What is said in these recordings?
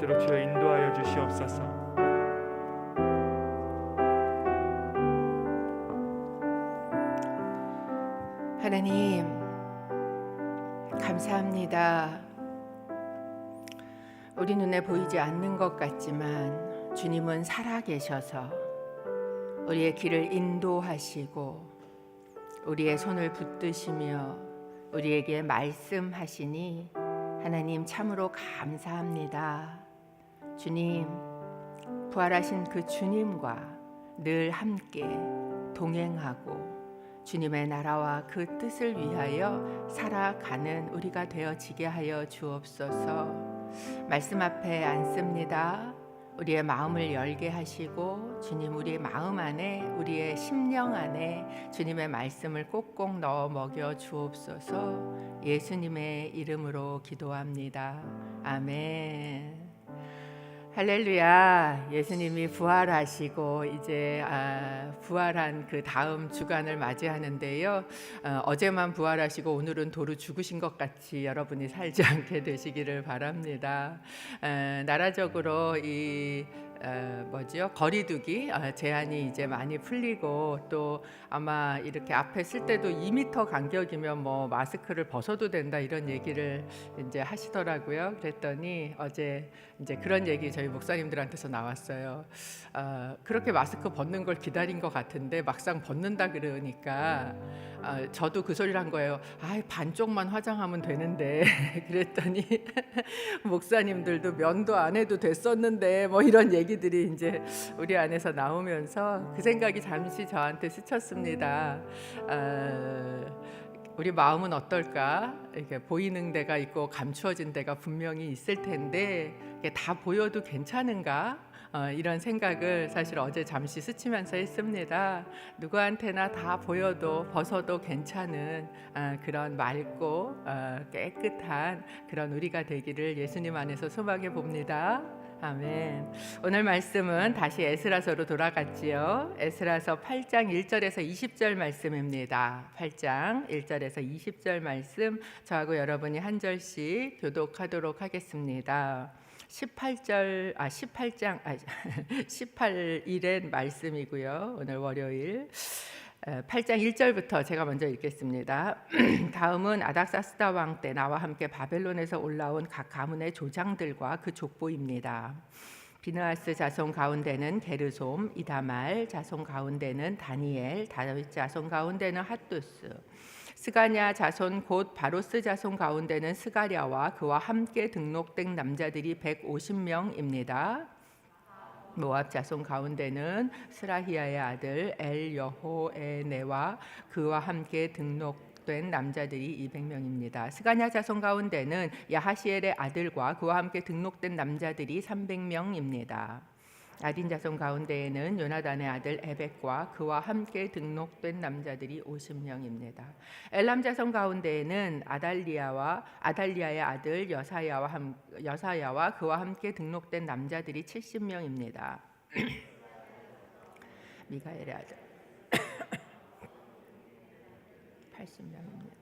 있도록 주여 인도하여 주시옵소서. 하나님, 감사합니다. 우리 눈에 보이지 않는 것 같지만 주님은 살아계셔서 우리의 길을 인도하시고 우리의 손을 붙드시며 우리에게 말씀하시니 하나님 참으로 감사합니다. 주님, 부활하신 그 주님과 늘 함께 동행하고 주님의 나라와 그 뜻을 위하여 살아가는 우리가 되어지게 하여 주옵소서. 말씀 앞에 앉습니다. 우리의 마음을 열게 하시고 주님, 우리의 마음 안에, 우리의 심령 안에 주님의 말씀을 꼭꼭 넣어 먹여 주옵소서. 예수님의 이름으로 기도합니다. 아멘. 할렐루야. 예수님이 부활하시고 이제 부활한 그 다음 주간을 맞이하는데요. 어제만 부활하시고 오늘은 도로 죽으신 것 같이 여러분이 살지 않게 되시기를 바랍니다. 나라적으로 이 거리두기 제한이 이제 많이 풀리고 또 아마 이렇게 앞에 쓸 때도 2m 간격이면 뭐 마스크를 벗어도 된다 이런 얘기를 이제 하시더라고요. 그랬더니 어제 이제 그런 얘기 저희 목사님들한테서 나왔어요. 그렇게 마스크 벗는 걸 기다린 것 같은데 막상 벗는다 그러니까 저도 그 소리를 한 거예요. 반쪽만 화장하면 되는데 그랬더니 목사님들도 면도 안 해도 됐었는데 뭐 이런 얘기들이 이제 우리 안에서 나오면서 그 생각이 잠시 저한테 스쳤습니다. 우리 마음은 어떨까? 이렇게 보이는 데가 있고 감추어진 데가 분명히 있을 텐데 이게 다 보여도 괜찮은가? 이런 생각을 사실 어제 잠시 스치면서 했습니다. 누구한테나 다 보여도 벗어도 괜찮은 그런 맑고 깨끗한 그런 우리가 되기를 예수님 안에서 소망해 봅니다. 아멘. 오늘 말씀은 다시 에스라서로 돌아갔지요. 에스라서 8장 1절에서 20절 말씀입니다. 8장 1절에서 20절 말씀 저하고 여러분이 한 절씩 교독하도록 하겠습니다. 18장 18일의 말씀이고요. 오늘 월요일 8장 1절부터 제가 먼저 읽겠습니다. 다음은 아닥사스다 왕 때 나와 함께 바벨론에서 올라온 각 가문의 조장들과 그 족보입니다. 비느하스 자손 가운데는 게르솜, 이다말 자손 가운데는 다니엘, 다윗 자손 가운데는 핫두스, 스가냐 자손 곧 바로스 자손 가운데는 스가랴와 그와 함께 등록된 남자들이 150명입니다. 모압 자손 가운데는 스라히야의 아들 엘여호에네와 그와 함께 등록된 남자들이 200명입니다. 스가냐 자손 가운데는 야하시엘의 아들과 그와 함께 등록된 남자들이 300명입니다. 아딘 자손 가운데에는 요나단의 아들 에벡과 그와 함께 등록된 남자들이 50명입니다. 엘람 자손 가운데에는 아달리아의 아들 여사야와 그와 함께 등록된 남자들이 70명입니다. 미가엘의 아들 80명입니다.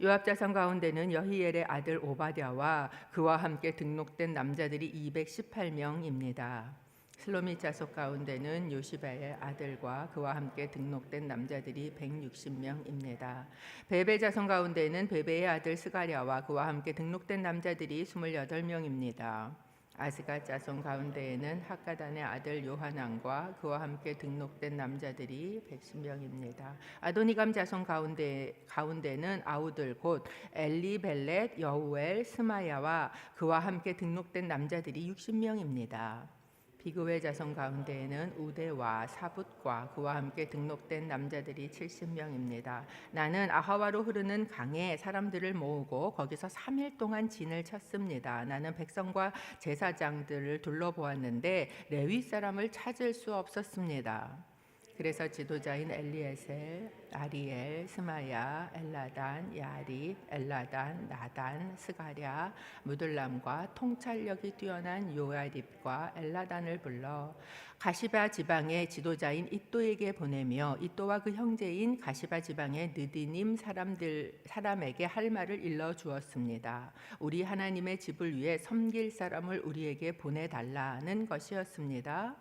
요압 자손 가운데는 여히엘의 아들 오바댜와 그와 함께 등록된 남자들이 218명입니다. 슬로미 자손 가운데는 요시바의 아들과 그와 함께 등록된 남자들이 160명입니다. 베베 자손 가운데는 베베의 아들 스가랴와 그와 함께 등록된 남자들이 28명입니다. 아스가 자손 가운데에는 학가단의 아들 요하난과 그와 함께 등록된 남자들이 110명입니다. 아도니감 자손 가운데는 아우들 곧 엘리벨렛, 여우엘, 스마야와 그와 함께 등록된 남자들이 60명입니다. 비그웨 자손 가운데에는 우데와 사붓과 그와 함께 등록된 남자들이 70명입니다. 나는 아하와로 흐르는 강에 사람들을 모으고 거기서 3일 동안 진을 쳤습니다. 나는 백성과 제사장들을 둘러보았는데 레위 사람을 찾을 수 없었습니다. 그래서 지도자인 엘리에셀, 아리엘, 스마야, 엘라단, 야립, 엘라단, 나단, 스가랴, 무들람과 통찰력이 뛰어난 요야립과 엘라단을 불러 가시바 지방의 지도자인 이또에게 보내며 이또와 그 형제인 가시바 지방의 느디님 사람에게 할 말을 일러 주었습니다. 우리 하나님의 집을 위해 섬길 사람을 우리에게 보내달라는 것이었습니다.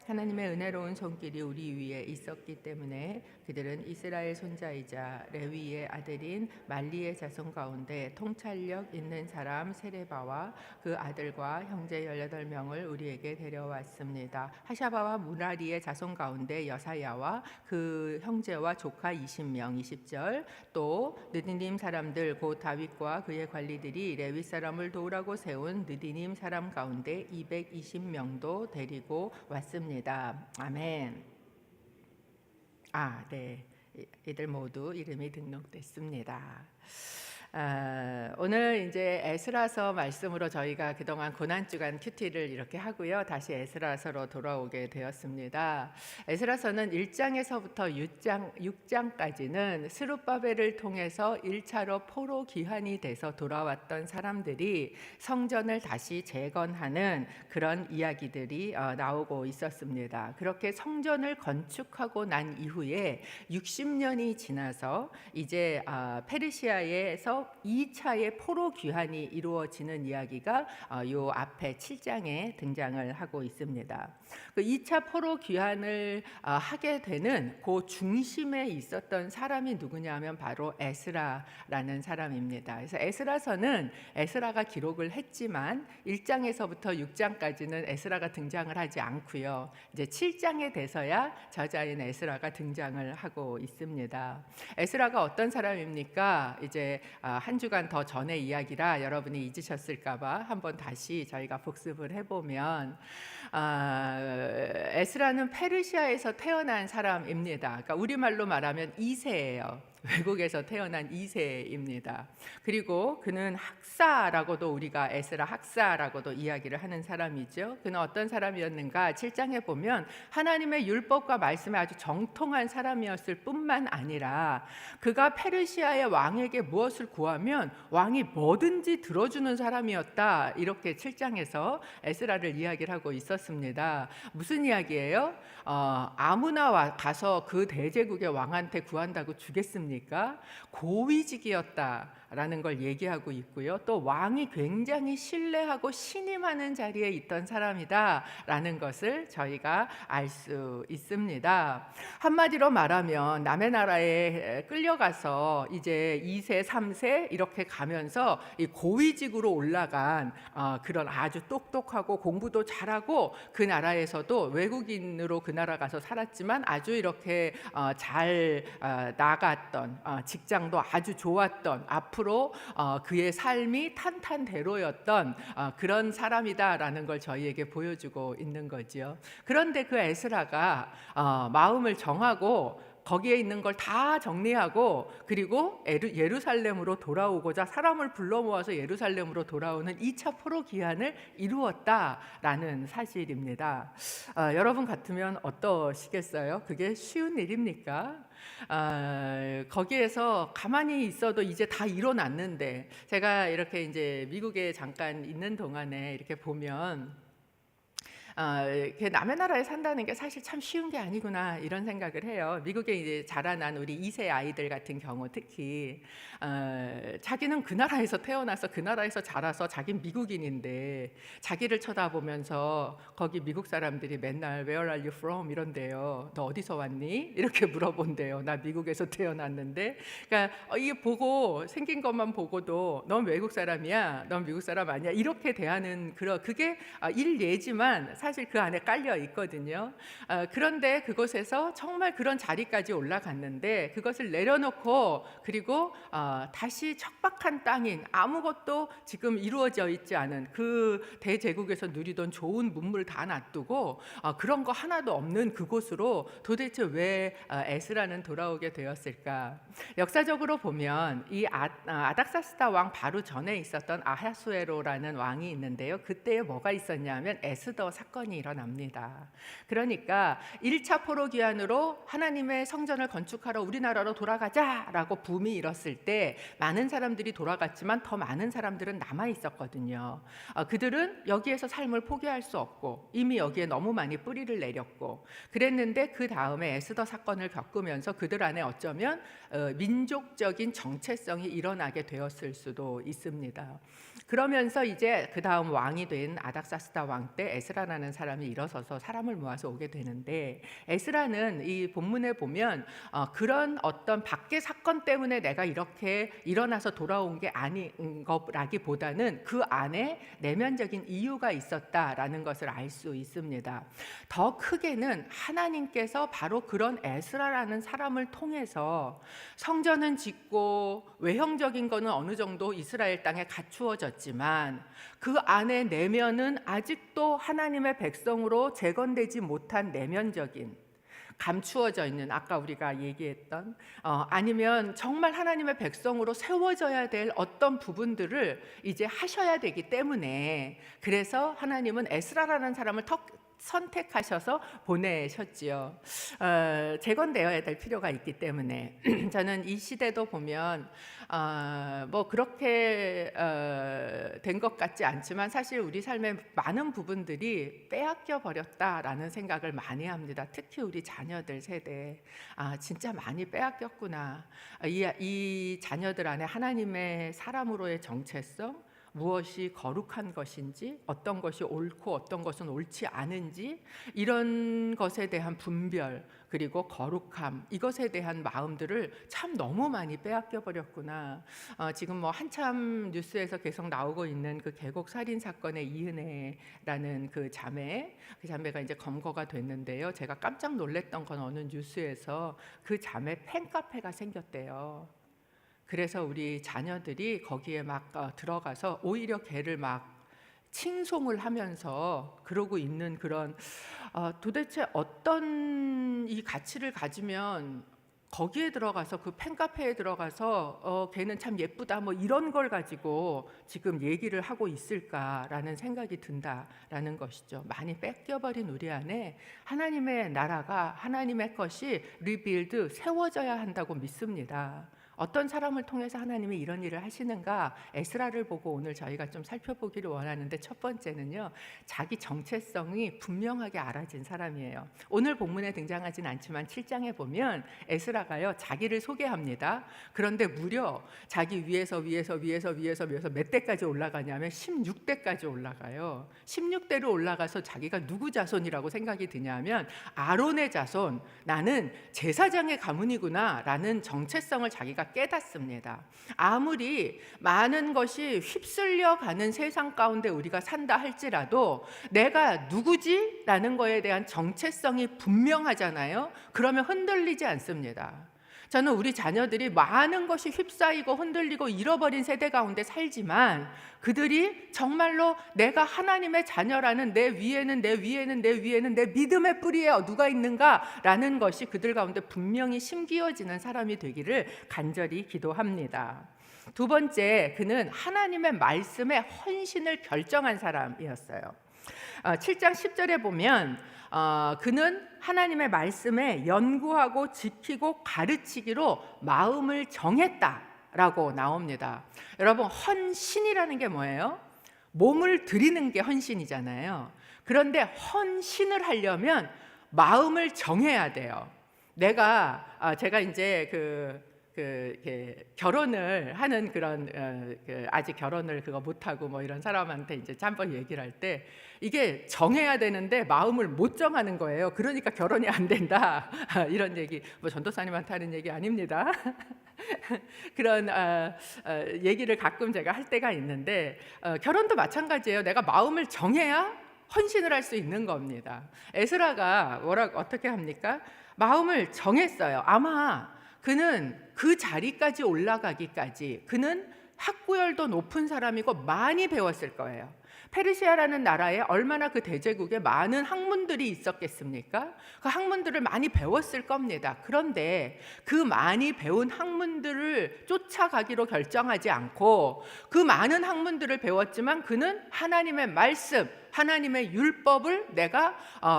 하나님의 은혜로운 손길이 우리 위에 있었기 때문에 그들은 이스라엘 손자이자 레위의 아들인 말리의 자손 가운데 통찰력 있는 사람 세레바와 그 아들과 형제 18명을 우리에게 데려왔습니다. 하샤바와 무라리의 자손 가운데 여사야와 그 형제와 조카 20명 20절 또 느디님 사람들 곧 다윗과 그의 관리들이 레위 사람을 도우라고 세운 느디님 사람 가운데 220명도 데리고 왔습니다. 아멘. 네. 이들 모두 이름이 등록됐습니다. 오늘 이제 에스라서 말씀으로 저희가 그동안 고난주간 큐티를 이렇게 하고요. 다시 에스라서로 돌아오게 되었습니다. 에스라서는 1장에서부터 6장까지는 스룹바벨을 통해서 1차로 포로 귀환이 돼서 돌아왔던 사람들이 성전을 다시 재건하는 그런 이야기들이 나오고 있었습니다. 그렇게 성전을 건축하고 난 이후에 60년이 지나서 이제 페르시아에서 2차의 포로 귀환이 이루어지는 이야기가 요 앞에 7장에 등장을 하고 있습니다. 그 2차 포로 귀환을 하게 되는 그 중심에 있었던 사람이 누구냐면 바로 에스라라는 사람입니다. 그래서 에스라서는 에스라가 기록을 했지만 1장에서부터 6장까지는 에스라가 등장을 하지 않고요. 이제 7장에 돼서야 저자인 에스라가 등장을 하고 있습니다. 에스라가 어떤 사람입니까? 이제 한 주간 더 전의 이야기라 여러분이 잊으셨을까봐 한번 다시 저희가 복습을 해보면 에스라는 페르시아에서 태어난 사람입니다. 그러니까 우리말로 말하면 2세예요. 외국에서 태어난 2세입니다. 그리고 그는 학사라고도 우리가 에스라 학사라고도 이야기를 하는 사람이죠. 그는 어떤 사람이었는가? 7장에 보면 하나님의 율법과 말씀에 아주 정통한 사람이었을 뿐만 아니라 그가 페르시아의 왕에게 무엇을 구하면 왕이 뭐든지 들어주는 사람이었다. 이렇게 7장에서 에스라를 이야기를 하고 있었습니다. 무슨 이야기예요? 아무나 가서 그 대제국의 왕한테 구한다고 주겠습니까? 고위직이었다라는 걸 얘기하고 있고요. 또 왕이 굉장히 신뢰하고 신임하는 자리에 있던 사람이다라는 것을 저희가 알 수 있습니다. 한마디로 말하면 남의 나라에 끌려가서 이제 2세, 3세 이렇게 가면서 이 고위직으로 올라간 그런 아주 똑똑하고 공부도 잘하고 그 나라에서도 외국인으로 그 나라 가서 살았지만 아주 이렇게 잘 나갔던 직장도 아주 좋았던 앞으로 그의 삶이 탄탄대로였던 그런 사람이다라는 걸 저희에게 보여주고 있는 거죠. 그런데 그 에스라가 마음을 정하고 거기에 있는 걸 다 정리하고 그리고 예루살렘으로 돌아오고자 사람을 불러 모아서 예루살렘으로 돌아오는 2차 포로 귀환을 이루었다라는 사실입니다. 여러분 같으면 어떠시겠어요? 그게 쉬운 일입니까? 거기에서 가만히 있어도 이제 다 일어났는데 제가 이렇게 이제 미국에 잠깐 있는 동안에 이렇게 보면 남의 나라에 산다는 게 사실 참 쉬운 게 아니구나 이런 생각을 해요. 미국에 이제 자라난 우리 2세 아이들 같은 경우 특히 자기는 그 나라에서 태어나서 그 나라에서 자라서 자긴 미국인인데 자기를 쳐다보면서 거기 미국 사람들이 맨날 Where are you from? 이런데요. 너 어디서 왔니? 이렇게 물어본대요. 나 미국에서 태어났는데. 그러니까 이게 보고 생긴 것만 보고도 넌 외국 사람이야, 넌 미국 사람 아니야 이렇게 대하는 그게 일례지만 사실 그 안에 깔려 있거든요. 그런데 그곳에서 정말 그런 자리까지 올라갔는데 그것을 내려놓고 그리고 다시 척박한 땅인 아무것도 지금 이루어져 있지 않은 그 대제국에서 누리던 좋은 문물 다 놔두고 그런 거 하나도 없는 그곳으로 도대체 왜 에스라는 돌아오게 되었을까? 역사적으로 보면 이 아닥사스다 왕 바로 전에 있었던 아하수에로라는 왕이 있는데요. 그때에 뭐가 있었냐면 에스더 사건이 사건이 일어납니다. 그러니까 1차 포로 귀환으로 하나님의 성전을 건축하러 우리나라로 돌아가자라고 붐이 일었을 때 많은 사람들이 돌아갔지만 더 많은 사람들은 남아 있었거든요. 그들은 여기에서 삶을 포기할 수 없고 이미 여기에 너무 많이 뿌리를 내렸고 그랬는데 그 다음에 에스더 사건을 겪으면서 그들 안에 어쩌면 민족적인 정체성이 일어나게 되었을 수도 있습니다. 그러면서 이제 그 다음 왕이 된 아닥사스다 왕 때 에스라라는 사람이 일어서서 사람을 모아서 오게 되는데, 에스라는 이 본문에 보면 그런 어떤 밖의 사건 때문에 내가 이렇게 일어나서 돌아온 게 아닌 것라기보다는 그 안에 내면적인 이유가 있었다라는 것을 알 수 있습니다. 더 크게는 하나님께서 바로 그런 에스라라는 사람을 통해서 성전은 짓고 외형적인 거는 어느 정도 이스라엘 땅에 갖추어졌지만 그 안에 내면은 아직도 하나님의 백성으로 재건되지 못한 내면적인 감추어져 있는, 아까 우리가 얘기했던 아니면 정말 하나님의 백성으로 세워져야 될 어떤 부분들을 이제 하셔야 되기 때문에, 그래서 하나님은 에스라라는 사람을 선택하셔서 보내셨지요. 재건되어야 될 필요가 있기 때문에 저는 이 시대도 보면 뭐 그렇게 된 것 같지 않지만 사실 우리 삶의 많은 부분들이 빼앗겨 버렸다라는 생각을 많이 합니다. 특히 우리 자녀들 세대 진짜 많이 빼앗겼구나. 이 자녀들 안에 하나님의 사람으로의 정체성, 무엇이 거룩한 것인지, 어떤 것이 옳고 어떤 것은 옳지 않은지, 이런 것에 대한 분별, 그리고 거룩함, 이것에 대한 마음들을 참 너무 많이 빼앗겨 버렸구나. 지금 뭐 한참 뉴스에서 계속 나오고 있는 그 계곡 살인 사건의 이은혜라는 그 자매가 이제 검거가 됐는데요. 제가 깜짝 놀랐던 건 어느 뉴스에서 그 자매 팬카페가 생겼대요. 그래서 우리 자녀들이 거기에 막 들어가서 오히려 걔를 막 칭송을 하면서 그러고 있는 그런, 도대체 어떤 이 가치를 가지면 거기에 들어가서, 그 팬카페에 들어가서 걔는 참 예쁘다 뭐 이런 걸 가지고 지금 얘기를 하고 있을까라는 생각이 든다라는 것이죠. 많이 뺏겨버린 우리 안에 하나님의 나라가, 하나님의 것이 리빌드, 세워져야 한다고 믿습니다. 어떤 사람을 통해서 하나님이 이런 일을 하시는가, 에스라를 보고 오늘 저희가 좀 살펴보기를 원하는데, 첫 번째는요, 자기 정체성이 분명하게 알아진 사람이에요. 오늘 본문에 등장하진 않지만 7장에 보면 에스라가요 자기를 소개합니다. 그런데 무려 자기 위에서 몇 대까지 올라가냐면 16대까지 올라가요. 16대로 올라가서 자기가 누구 자손이라고 생각이 드냐면 아론의 자손, 나는 제사장의 가문이구나 라는 정체성을 자기가 깨닫습니다. 아무리 많은 것이 휩쓸려가는 세상 가운데 우리가 산다 할지라도 내가 누구지? 라는 거에 대한 정체성이 분명하잖아요. 그러면 흔들리지 않습니다. 저는 우리 자녀들이 많은 것이 휩싸이고 흔들리고 잃어버린 세대 가운데 살지만 그들이 정말로 내가 하나님의 자녀라는, 내 위에는 내 믿음의 뿌리에 누가 있는가라는 것이 그들 가운데 분명히 심기어지는 사람이 되기를 간절히 기도합니다. 두 번째, 그는 하나님의 말씀에 헌신을 결정한 사람이었어요. 7장 10절에 보면 그는 하나님의 말씀에 연구하고 지키고 가르치기로 마음을 정했다라고 나옵니다. 여러분, 헌신이라는 게 뭐예요? 몸을 드리는 게 헌신이잖아요. 그런데 헌신을 하려면 마음을 정해야 돼요. 제가 이제 결혼을 하는 그런 아직 결혼을 못하고 뭐 이런 사람한테 이제 한번 얘기를 할 때, 이게 정해야 되는데 마음을 못 정하는 거예요. 그러니까 결혼이 안 된다 이런 얘기, 뭐 전도사님한테 하는 얘기 아닙니다. 그런 얘기를 가끔 제가 할 때가 있는데, 결혼도 마찬가지예요. 내가 마음을 정해야 헌신을 할 수 있는 겁니다. 에스라가 어떻게 합니까? 마음을 정했어요. 아마 그는 그 자리까지 올라가기까지 그는 학구열도 높은 사람이고 많이 배웠을 거예요. 페르시아라는 나라에 얼마나 그 대제국에 많은 학문들이 있었겠습니까? 그 학문들을 많이 배웠을 겁니다. 그런데 그 많이 배운 학문들을 쫓아가기로 결정하지 않고 그 많은 학문들을 배웠지만 그는 하나님의 말씀, 하나님의 율법을 내가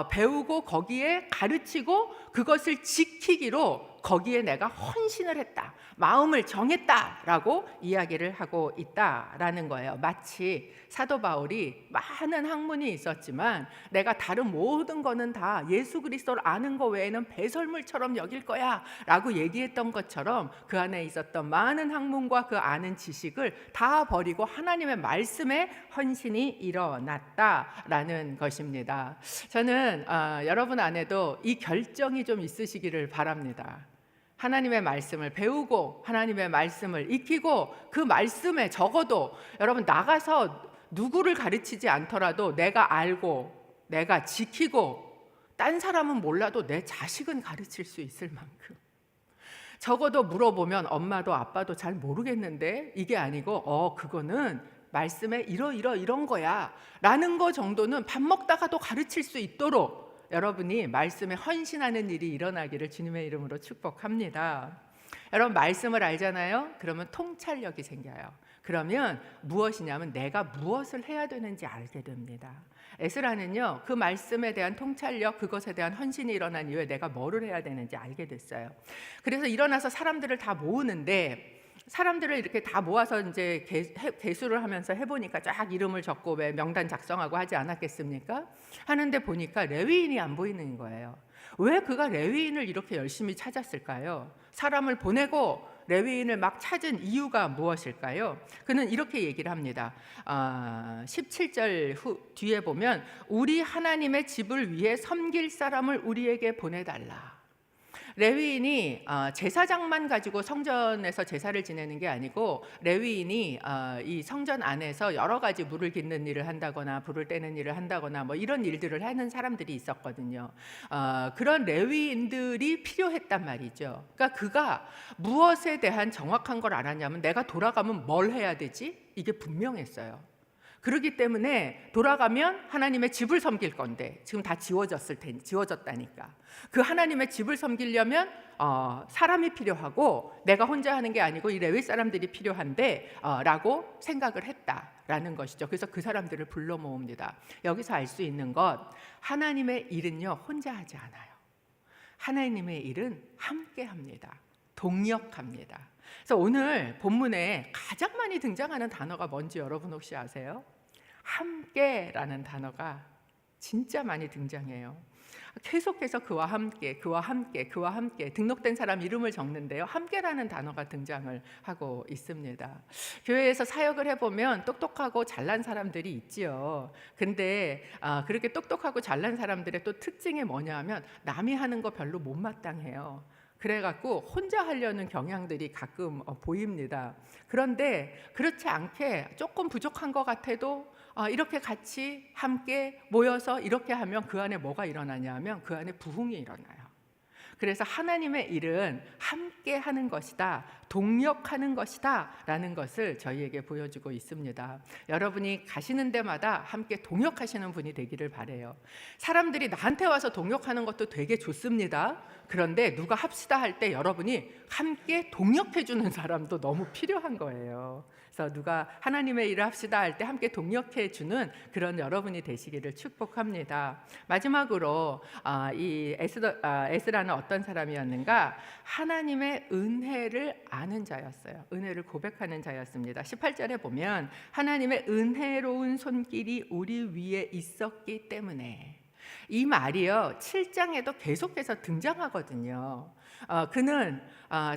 배우고 거기에 가르치고 그것을 지키기로 거기에 내가 헌신을 했다, 마음을 정했다라고 이야기를 하고 있다라는 거예요. 마치 사도 바울이 많은 학문이 있었지만 내가 다른 모든 거는 다 예수 그리스도를 아는 거 외에는 배설물처럼 여길 거야 라고 얘기했던 것처럼 그 안에 있었던 많은 학문과 그 아는 지식을 다 버리고 하나님의 말씀에 헌신이 일어났다라는 것입니다. 저는 여러분 안에도 이 결정이 좀 있으시기를 바랍니다. 하나님의 말씀을 배우고 하나님의 말씀을 익히고 그 말씀에 적어도 여러분 나가서 누구를 가르치지 않더라도 내가 알고 내가 지키고 딴 사람은 몰라도 내 자식은 가르칠 수 있을 만큼, 적어도 물어보면 엄마도 아빠도 잘 모르겠는데 이게 아니고 그거는 말씀에 이런 거야 라는 거 정도는 밥 먹다가도 가르칠 수 있도록 여러분이 말씀에 헌신하는 일이 일어나기를 주님의 이름으로 축복합니다. 여러분 말씀을 알잖아요. 그러면 통찰력이 생겨요. 그러면 무엇이냐면 내가 무엇을 해야 되는지 알게 됩니다. 에스라는요, 그 말씀에 대한 통찰력, 그것에 대한 헌신이 일어난 이후에 내가 뭐를 해야 되는지 알게 됐어요. 그래서 일어나서 사람들을 다 모으는데 사람들을 이렇게 다 모아서 이제 개수를 하면서 해보니까 쫙 이름을 적고 왜 명단 작성하고 하지 않았겠습니까? 하는데 보니까 레위인이 안 보이는 거예요. 왜 그가 레위인을 이렇게 열심히 찾았을까요? 사람을 보내고 레위인을 막 찾은 이유가 무엇일까요? 그는 이렇게 얘기를 합니다. 17절 뒤에 보면 우리 하나님의 집을 위해 섬길 사람을 우리에게 보내달라. 레위인이 제사장만 가지고 성전에서 제사를 지내는 게 아니고 레위인이 이 성전 안에서 여러 가지 물을 깃는 일을 한다거나 불을 떼는 일을 한다거나 뭐 이런 일들을 하는 사람들이 있었거든요. 그런 레위인들이 필요했단 말이죠. 그러니까 그가 무엇에 대한 정확한 걸 알았냐면 내가 돌아가면 뭘 해야 되지? 이게 분명했어요. 그렇기 때문에 돌아가면 하나님의 집을 섬길 건데 지금 다 지워졌다니까. 그 하나님의 집을 섬기려면 사람이 필요하고 내가 혼자 하는 게 아니고 이 레위 사람들이 필요한데 라고 생각을 했다라는 것이죠. 그래서 그 사람들을 불러 모읍니다. 여기서 알 수 있는 것, 하나님의 일은요 혼자 하지 않아요. 하나님의 일은 함께 합니다. 동역합니다. 그래서 오늘 본문에 가장 많이 등장하는 단어가 뭔지 여러분 혹시 아세요? 함께라는 단어가 진짜 많이 등장해요. 계속해서 그와 함께, 그와 함께, 그와 함께 등록된 사람 이름을 적는데요. 함께라는 단어가 등장을 하고 있습니다. 교회에서 사역을 해보면 똑똑하고 잘난 사람들이 있지요. 근데 그렇게 똑똑하고 잘난 사람들의 또 특징이 뭐냐면 남이 하는 거 별로 못마땅해요. 그래갖고 혼자 하려는 경향들이 가끔 보입니다. 그런데 그렇지 않게 조금 부족한 것 같아도 이렇게 같이 함께 모여서 이렇게 하면 그 안에 뭐가 일어나냐면 그 안에 부흥이 일어나요. 그래서 하나님의 일은 함께 하는 것이다, 동역하는 것이다 라는 것을 저희에게 보여주고 있습니다. 여러분이 가시는 데마다 함께 동역하시는 분이 되기를 바라요. 사람들이 나한테 와서 동역하는 것도 되게 좋습니다. 그런데 누가 합시다 할 때 여러분이 함께 동역해 주는 사람도 너무 필요한 거예요. 그래서 누가 하나님의 일을 합시다 할 때 함께 동역해 주는 그런 여러분이 되시기를 축복합니다. 마지막으로 이 에스라는 어떤 사람이었는가? 하나님의 은혜를 아는 자였어요. 은혜를 고백하는 자였습니다. 18절에 보면 하나님의 은혜로운 손길이 우리 위에 있었기 때문에, 이 말이요 7장에도 계속해서 등장하거든요. 그는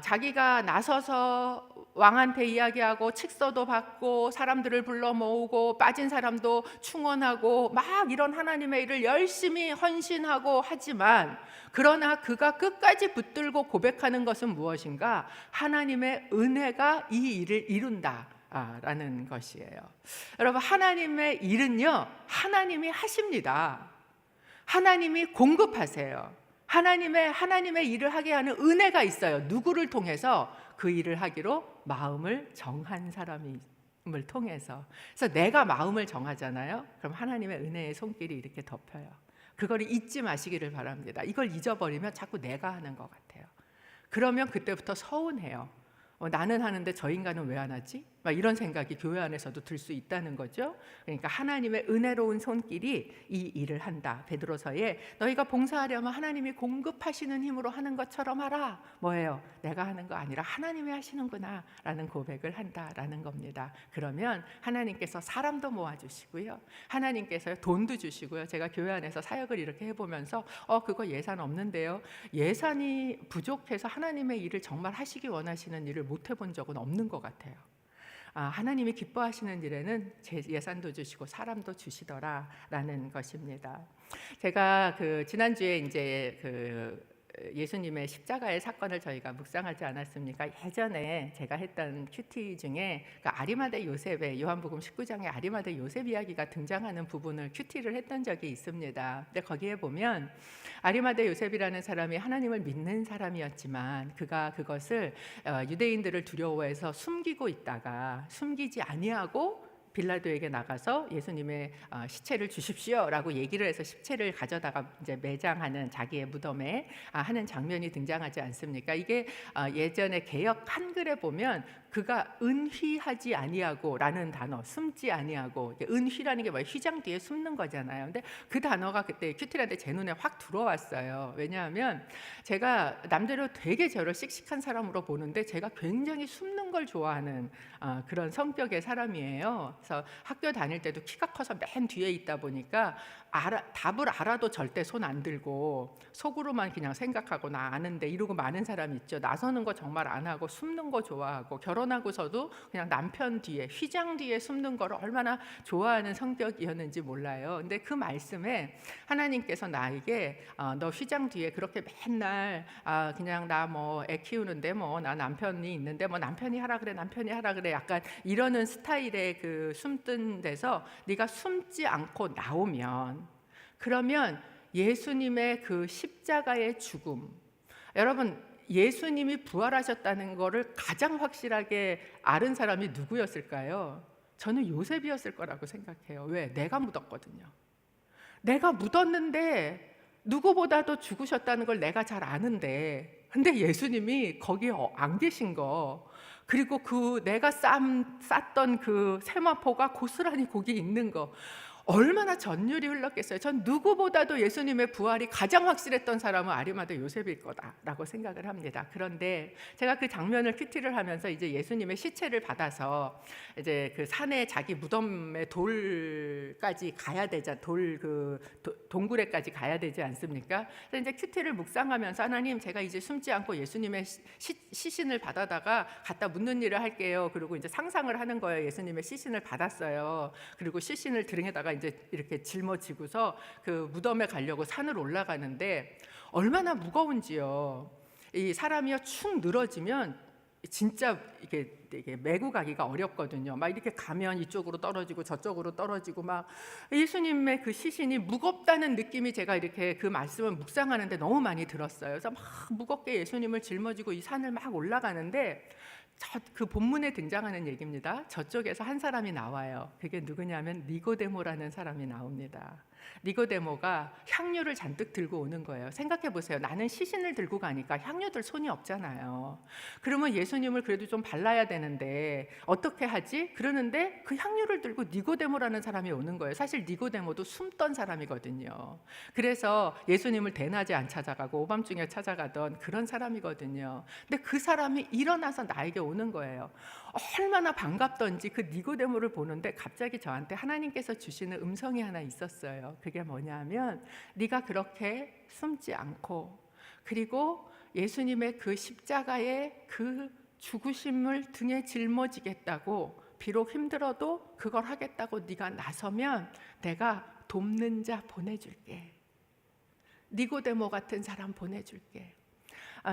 자기가 나서서 왕한테 이야기하고 칙서도 받고 사람들을 불러 모으고 빠진 사람도 충원하고 막 이런 하나님의 일을 열심히 헌신하고 하지만, 그러나 그가 끝까지 붙들고 고백하는 것은 무엇인가? 하나님의 은혜가 이 일을 이룬다 라는 것이에요. 여러분, 하나님의 일은요 하나님이 하십니다. 하나님이 공급하세요. 하나님의 일을 하게 하는 은혜가 있어요. 누구를 통해서? 그 일을 하기로 마음을 정한 사람이 을 통해서. 그래서 내가 마음을 정하잖아요. 그럼 하나님의 은혜의 손길이 이렇게 덮여요. 그걸 잊지 마시기를 바랍니다. 이걸 잊어버리면 자꾸 내가 하는 것 같아요. 그러면 그때부터 서운해요. 나는 하는데 저 인간은 왜 안 하지? 막 이런 생각이 교회 안에서도 들 수 있다는 거죠. 그러니까 하나님의 은혜로운 손길이 이 일을 한다. 베드로서에 너희가 봉사하려면 하나님이 공급하시는 힘으로 하는 것처럼 하라. 뭐예요? 내가 하는 거 아니라 하나님이 하시는구나 라는 고백을 한다라는 겁니다. 그러면 하나님께서 사람도 모아주시고요, 하나님께서 돈도 주시고요. 제가 교회 안에서 사역을 이렇게 해보면서 그거 예산 없는데요, 예산이 부족해서 하나님의 일을 정말 하시기 원하시는 일을 못 해본 적은 없는 것 같아요. 하나님이 기뻐하시는 일에는 예산도 주시고 사람도 주시더라라는 것입니다. 제가 지난주에 이제 예수님의 십자가의 사건을 저희가 묵상하지 않았습니까? 예전에 제가 했던 큐티 중에 아리마대 요셉의 요한복음 19장에 아리마대 요셉 이야기가 등장하는 부분을 큐티를 했던 적이 있습니다. 근데 거기에 보면 아리마대 요셉이라는 사람이 하나님을 믿는 사람이었지만 그가 그것을 유대인들을 두려워해서 숨기고 있다가 숨기지 아니하고 빌라도에게 나가서 예수님의 시체를 주십시오라고 얘기를 해서 시체를 가져다가 이제 매장하는 자기의 무덤에 하는 장면이 등장하지 않습니까? 이게 예전에 개역 한글에 보면 그가 은휘하지 아니하고라는 단어, 숨지 아니하고, 은휘라는 게 뭐예요? 휘장 뒤에 숨는 거잖아요. 근데 그 단어가 그때 큐티한테 제 눈에 확 들어왔어요. 왜냐하면 제가 남대로 되게 저를 씩씩한 사람으로 보는데 제가 굉장히 숨는 걸 좋아하는 그런 성격의 사람이에요. 그래서 학교 다닐 때도 키가 커서 맨 뒤에 있다 보니까 답을 알아도 절대 손 안 들고 속으로만 그냥 생각하고 나 아는데 이러고 많은 사람이 있죠. 나서는 거 정말 안 하고 숨는 거 좋아하고 결혼하고서도 그냥 남편 뒤에, 휘장 뒤에 숨는 거를 얼마나 좋아하는 성격이었는지 몰라요. 근데 그 말씀에 하나님께서 나에게 너 휘장 뒤에 그렇게 맨날 그냥 나 뭐 애 키우는데 뭐 나 남편이 있는데 뭐 남편이 하라 그래, 남편이 하라 그래, 약간 이러는 스타일의 그 숨든 데서 네가 숨지 않고 나오면, 그러면 예수님의 그 십자가의 죽음, 여러분 예수님이 부활하셨다는 것을 가장 확실하게 아는 사람이 누구였을까요? 저는 요셉이었을 거라고 생각해요. 왜? 내가 묻었거든요. 내가 묻었는데 누구보다도 죽으셨다는 걸 내가 잘 아는데, 근데 예수님이 거기에 안 계신 거, 그리고 내가 쌌던 그 세마포가 고스란히 거기 있는 거, 얼마나 전율이 흘렀겠어요. 전 누구보다도 예수님의 부활이 가장 확실했던 사람은 아리마대 요셉일 거다라고 생각을 합니다. 그런데 제가 그 장면을 큐티를 하면서 이제 예수님의 시체를 받아서 이제 그 산에 자기 무덤의 돌까지 가야 되자, 동굴에까지 가야 되지 않습니까? 그래서 이제 큐티를 묵상하면서 하나님, 제가 이제 숨지 않고 예수님의 시신을 받아다가 갖다 묻는 일을 할게요. 그리고 이제 상상을 하는 거예요. 예수님의 시신을 받았어요. 그리고 시신을 등에다가 이제 이렇게 짊어지고서 그 무덤에 가려고 산을 올라가는데 얼마나 무거운지요. 이 사람이요 축 늘어지면 진짜 이게 메고 가기가 어렵거든요. 막 이렇게 가면 이쪽으로 떨어지고 저쪽으로 떨어지고, 막 예수님의 그 시신이 무겁다는 느낌이 제가 이렇게 그 말씀을 묵상하는데 너무 많이 들었어요. 그래서 막 무겁게 예수님을 짊어지고 이 산을 막 올라가는데 그 본문에 등장하는 얘기입니다. 저쪽에서 한 사람이 나와요. 그게 누구냐면 니고데모라는 사람이 나옵니다. 니고데모가 향유를 잔뜩 들고 오는 거예요. 생각해 보세요. 나는 시신을 들고 가니까 향유 들 손이 없잖아요. 그러면 예수님을 그래도 좀 발라야 되는데 어떻게 하지? 그러는데 그 향유를 들고 니고데모라는 사람이 오는 거예요. 사실 니고데모도 숨던 사람이거든요. 그래서 예수님을 대낮에 안 찾아가고 오밤중에 찾아가던 그런 사람이거든요. 근데 그 사람이 일어나서 나에게 오는 거예요. 얼마나 반갑던지 그 니고데모를 보는데 갑자기 저한테 하나님께서 주시는 음성이 하나 있었어요. 그게 뭐냐면, 네가 그렇게 숨지 않고, 그리고 예수님의 그 십자가의 그 죽으심을 등에 짊어지겠다고, 비록 힘들어도 그걸 하겠다고 네가 나서면 내가 돕는 자 보내줄게. 니고데모 같은 사람 보내줄게.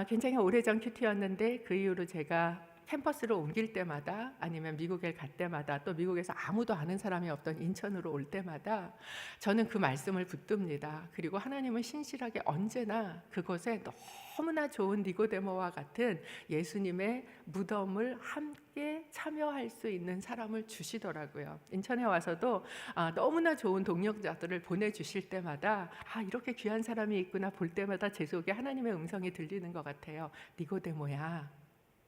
굉장히 오래전 큐티였는데 그 이후로 제가 캠퍼스를 옮길 때마다 아니면 미국에 갈 때마다 또 미국에서 아무도 아는 사람이 없던 인천으로 올 때마다 저는 그 말씀을 붙듭니다. 그리고 하나님은 신실하게 언제나 그곳에 너무나 좋은 니고데모와 같은 예수님의 무덤을 함께 참여할 수 있는 사람을 주시더라고요. 인천에 와서도 너무나 좋은 동역자들을 보내주실 때마다 이렇게 귀한 사람이 있구나 볼 때마다 제 속에 하나님의 음성이 들리는 것 같아요. 니고데모야,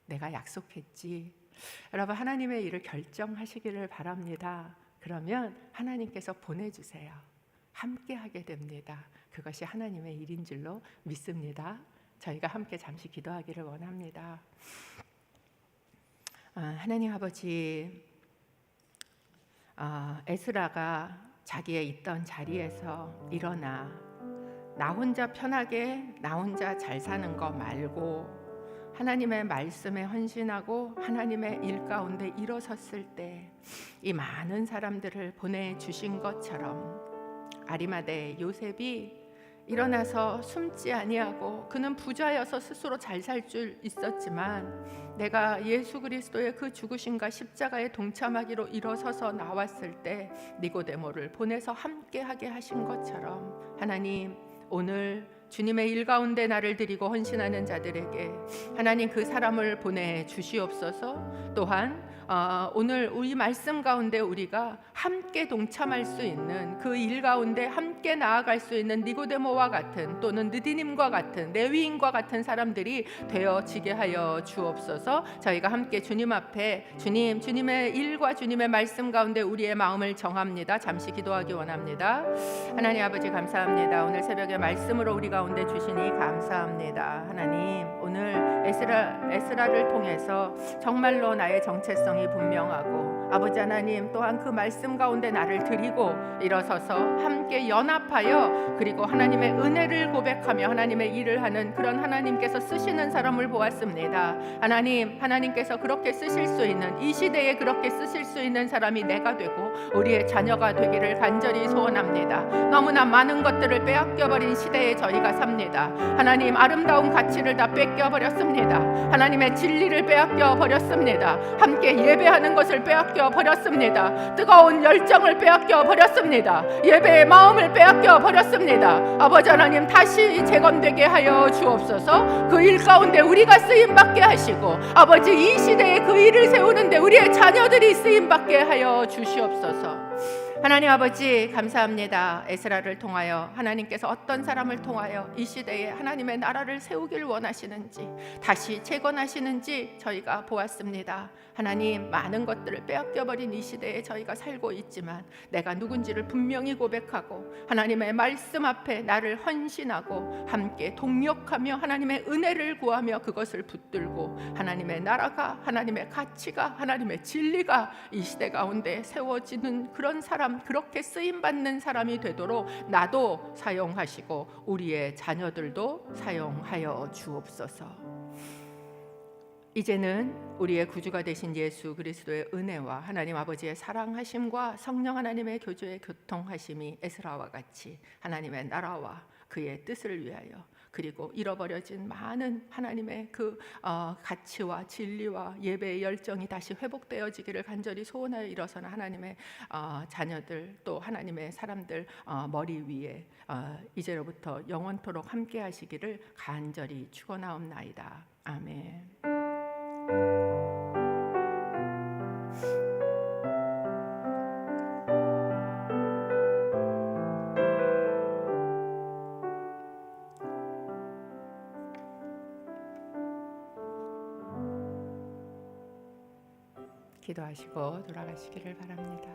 내가 약속했지. 여러분, 하나님의 일을 결정하시기를 바랍니다. 그러면 하나님께서 보내주세요. 함께 하게 됩니다. 그것이 하나님의 일인 줄로 믿습니다. 저희가 함께 잠시 기도하기를 원합니다. 하나님 아버지, 에스라가 자기의 있던 자리에서 일어나 나 혼자 편하게 나 혼자 잘 사는 거 말고 하나님의 말씀에 헌신하고 하나님의 일 가운데 일어섰을 때 이 많은 사람들을 보내주신 것처럼 아리마대 요셉이 일어나서 숨지 아니하고 그는 부자여서 스스로 잘 살 줄 있었지만 내가 예수 그리스도의 그 죽으심과 십자가에 동참하기로 일어서서 나왔을 때 니고데모를 보내서 함께하게 하신 것처럼 하나님, 오늘 주님의 일 가운데 나를 드리고 헌신하는 자들에게 하나님 그 사람을 보내 주시옵소서. 또한 오늘 우리 말씀 가운데 우리가 함께 동참할 수 있는 그 일 가운데 함께 나아갈 수 있는 니고데모와 같은 또는 느디님과 같은 레위인과 같은 사람들이 되어지게 하여 주옵소서. 저희가 함께 주님 앞에 주님의 일과 주님의 말씀 가운데 우리의 마음을 정합니다. 잠시 기도하기 원합니다. 하나님 아버지, 감사합니다. 오늘 새벽에 말씀으로 우리 가운데 주시니 감사합니다. 하나님, 오늘 에스라를 통해서 정말로 나의 정체성이 분명하고 아버지 하나님, 또한 그 말씀 가운데 나를 드리고 일어서서 함께 연합하여 그리고 하나님의 은혜를 고백하며 하나님의 일을 하는 그런 하나님께서 쓰시는 사람을 보았습니다. 하나님께서 그렇게 쓰실 수 있는, 이 시대에 그렇게 쓰실 수 있는 사람이 내가 되고 우리의 자녀가 되기를 간절히 소원합니다. 너무나 많은 것들을 빼앗겨버린 시대에 저희가 삽니다. 하나님, 아름다운 가치를 다 뺏겨버렸습니다. 하나님의 진리를 빼앗겨버렸습니다. 함께 예배하는 것을 빼앗겨버렸습니다. 뜨거운 열정을 빼앗겨버렸습니다. 예배의 마음을 빼앗겨버렸습니다. 아버지 하나님, 다시 재건되게 하여 주옵소서. 그 일 가운데 우리가 쓰임받게 하시고 아버지, 이 시대에 그 일을 세우는데 우리의 자녀들이 쓰임받게 하여 주시옵소서. 하나님 아버지, 감사합니다. 에스라를 통하여 하나님께서 어떤 사람을 통하여 이 시대에 하나님의 나라를 세우길 원하시는지, 다시 재건하시는지 저희가 보았습니다. 하나님, 많은 것들을 빼앗겨버린 이 시대에 저희가 살고 있지만 내가 누군지를 분명히 고백하고 하나님의 말씀 앞에 나를 헌신하고 함께 동역하며 하나님의 은혜를 구하며 그것을 붙들고 하나님의 나라가, 하나님의 가치가, 하나님의 진리가 이 시대 가운데 세워지는 그런 사람, 그렇게 쓰임받는 사람이 되도록 나도 사용하시고 우리의 자녀들도 사용하여 주옵소서. 이제는 우리의 구주가 되신 예수 그리스도의 은혜와 하나님 아버지의 사랑하심과 성령 하나님의 교조의 교통하심이 에스라와 같이 하나님의 나라와 그의 뜻을 위하여 그리고 잃어버려진 많은 하나님의 그 가치와 진리와 예배의 열정이 다시 회복되어지기를 간절히 소원하여 일어서는 하나님의 자녀들, 또 하나님의 사람들 머리 위에 이제로부터 영원토록 함께 하시기를 간절히 축원하옵나이다. 아멘. 기도하시고 돌아가시기를 바랍니다.